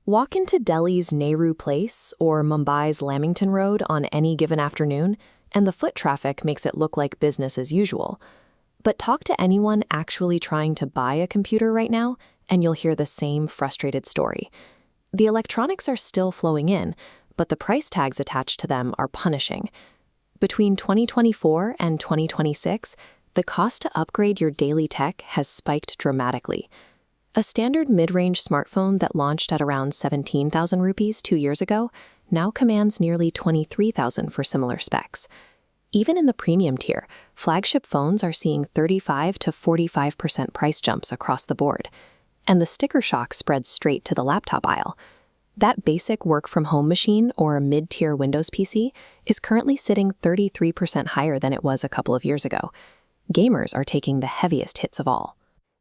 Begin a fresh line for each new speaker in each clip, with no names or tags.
Walk into Delhi's Nehru Place or Mumbai's Lamington Road on any given afternoon, and the foot traffic makes it look like business as usual. But talk to anyone actually trying to buy a computer right now, and you'll hear the same frustrated story. The electronics are still flowing in, but the price tags attached to them are punishing. Between 2024 and 2026, the cost to upgrade your daily tech has spiked dramatically. A standard mid-range smartphone that launched at around 17,000 rupees 2 years ago now commands nearly 23,000 for similar specs. Even in the premium tier, flagship phones are seeing 35 to 45% price jumps across the board. And the sticker shock spreads straight to the laptop aisle. That basic work-from-home machine or mid-tier Windows PC is currently sitting 33% higher than it was a couple of years ago. Gamers are taking the heaviest hits of all.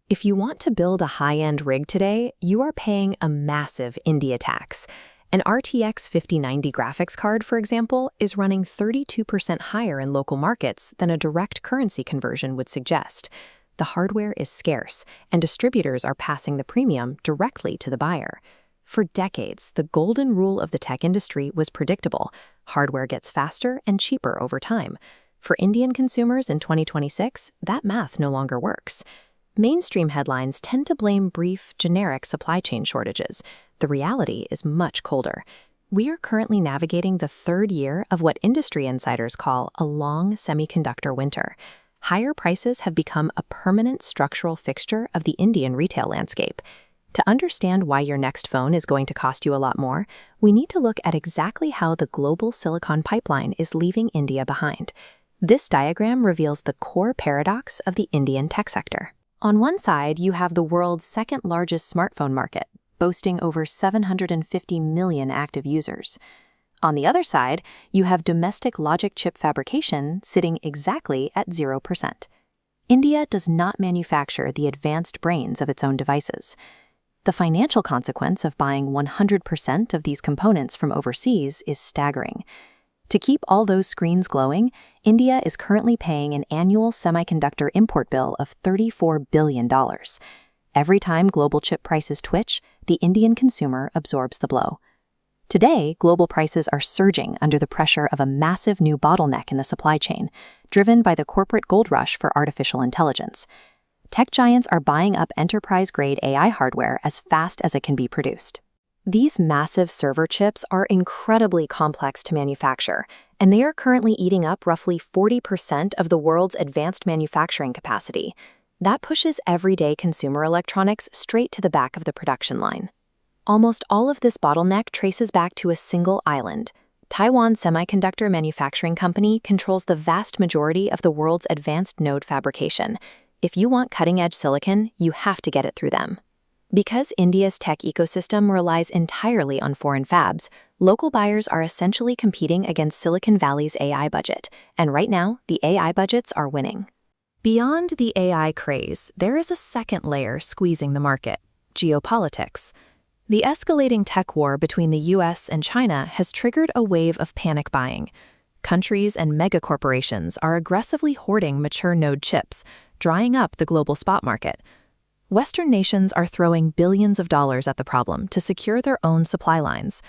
If you want to build a high-end rig today, you are paying a massive India tax. An RTX 5090 graphics card, for example, is running 32% higher in local markets than a direct currency conversion would suggest. The hardware is scarce, and distributors are passing the premium directly to the buyer. For decades, the golden rule of the tech industry was predictable. Hardware gets faster and cheaper over time. For Indian consumers in 2026, that math no longer works. Mainstream headlines tend to blame brief, generic supply chain shortages. The reality is much colder. We are currently navigating the third year of what industry insiders call a long semiconductor winter. Higher prices have become a permanent structural fixture of the Indian retail landscape. To understand why your next phone is going to cost you a lot more, we need to look at exactly how the global silicon pipeline is leaving India behind. This diagram reveals the core paradox of the Indian tech sector. On one side, you have the world's second-largest smartphone market, boasting over 750 million active users. On the other side, you have domestic logic chip fabrication sitting exactly at 0%. India does not manufacture the advanced brains of its own devices. The financial consequence of buying 100% of these components from overseas is staggering. To keep all those screens glowing, India is currently paying an annual semiconductor import bill of $34 billion. Every time global chip prices twitch, the Indian consumer absorbs the blow. Today, global prices are surging under the pressure of a massive new bottleneck in the supply chain, driven by the corporate gold rush for artificial intelligence. Tech giants are buying up enterprise-grade AI hardware as fast as it can be produced. These massive server chips are incredibly complex to manufacture, and they are currently eating up roughly 40% of the world's advanced manufacturing capacity. That pushes everyday consumer electronics straight to the back of the production line. Almost all of this bottleneck traces back to a single island. Taiwan Semiconductor Manufacturing Company controls the vast majority of the world's advanced node fabrication. If you want cutting-edge silicon, you have to get it through them. Because India's tech ecosystem relies entirely on foreign fabs, local buyers are essentially competing against Silicon Valley's AI budget, and right now, the AI budgets are winning. Beyond the AI craze, there is a second layer squeezing the market: geopolitics. The escalating tech war between the US and China has triggered a wave of panic buying. Countries and megacorporations are aggressively hoarding mature node chips, drying up the global spot market. Western nations are throwing billions of dollars at the problem to secure their own supply lines.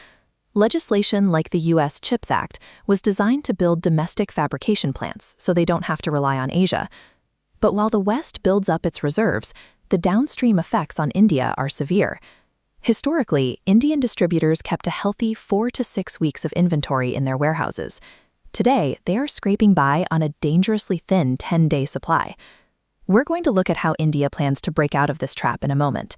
Legislation like the US CHIPS Act was designed to build domestic fabrication plants so they don't have to rely on Asia. But while the West builds up its reserves, the downstream effects on India are severe. Historically, Indian distributors kept a healthy 4 to 6 weeks of inventory in their warehouses. Today, they are scraping by on a dangerously thin 10-day supply. We're going to look at how India plans to break out of this trap in a moment.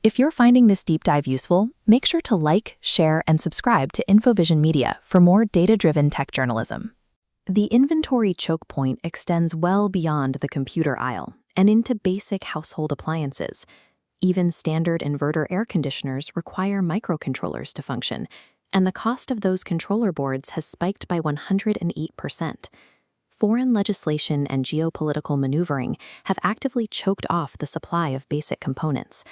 If you're finding this deep dive useful, make sure to like, share, and subscribe to Infovision Media for more data-driven tech journalism. The inventory choke point extends well beyond the computer aisle and into basic household appliances. Even standard inverter air conditioners require microcontrollers to function, and the cost of those controller boards has spiked by 108%. Foreign legislation and geopolitical maneuvering have actively choked off the supply of basic components.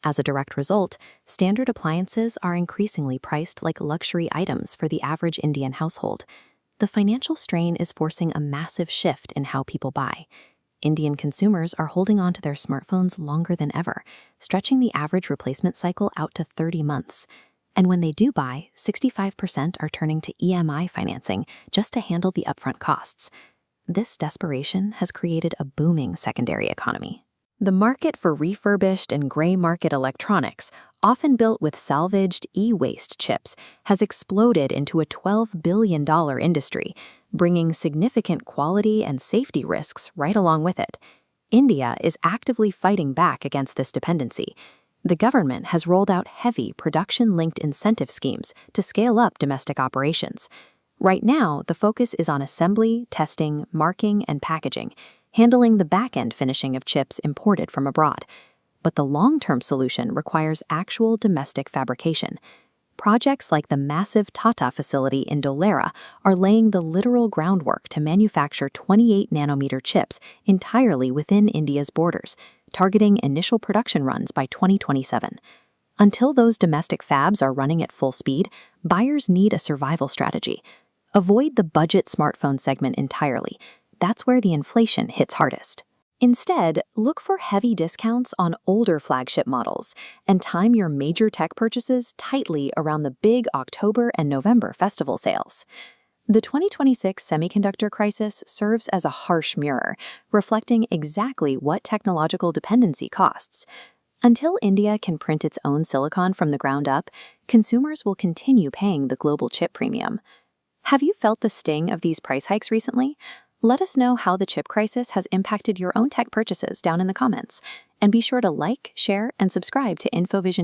As a direct result, standard appliances are increasingly priced like luxury items for the average Indian household. The financial strain is forcing a massive shift in how people buy. Indian consumers are holding on to their smartphones longer than ever, stretching the average replacement cycle out to 30 months. And when they do buy, 65% are turning to EMI financing just to handle the upfront costs. This desperation has created a booming secondary economy. The market for refurbished and gray market electronics, often built with salvaged e-waste chips, has exploded into a $12 billion industry, bringing significant quality and safety risks right along with it. India is actively fighting back against this dependency. The government has rolled out heavy production-linked incentive schemes to scale up domestic operations. Right now, the focus is on assembly, testing, marking, and packaging, handling the back-end finishing of chips imported from abroad. But the long-term solution requires actual domestic fabrication. Projects like the massive Tata facility in Dholera are laying the literal groundwork to manufacture 28-nanometer chips entirely within India's borders, targeting initial production runs by 2027. Until those domestic fabs are running at full speed, buyers need a survival strategy. Avoid the budget smartphone segment entirely. That's where the inflation hits hardest. Instead, look for heavy discounts on older flagship models and time your major tech purchases tightly around the big October and November festival sales. The 2026 semiconductor crisis serves as a harsh mirror, reflecting exactly what technological dependency costs. Until India can print its own silicon from the ground up, consumers will continue paying the global chip premium. Have you felt the sting of these price hikes recently? Let us know how the chip crisis has impacted your own tech purchases down in the comments. And be sure to like, share, and subscribe to Infovision.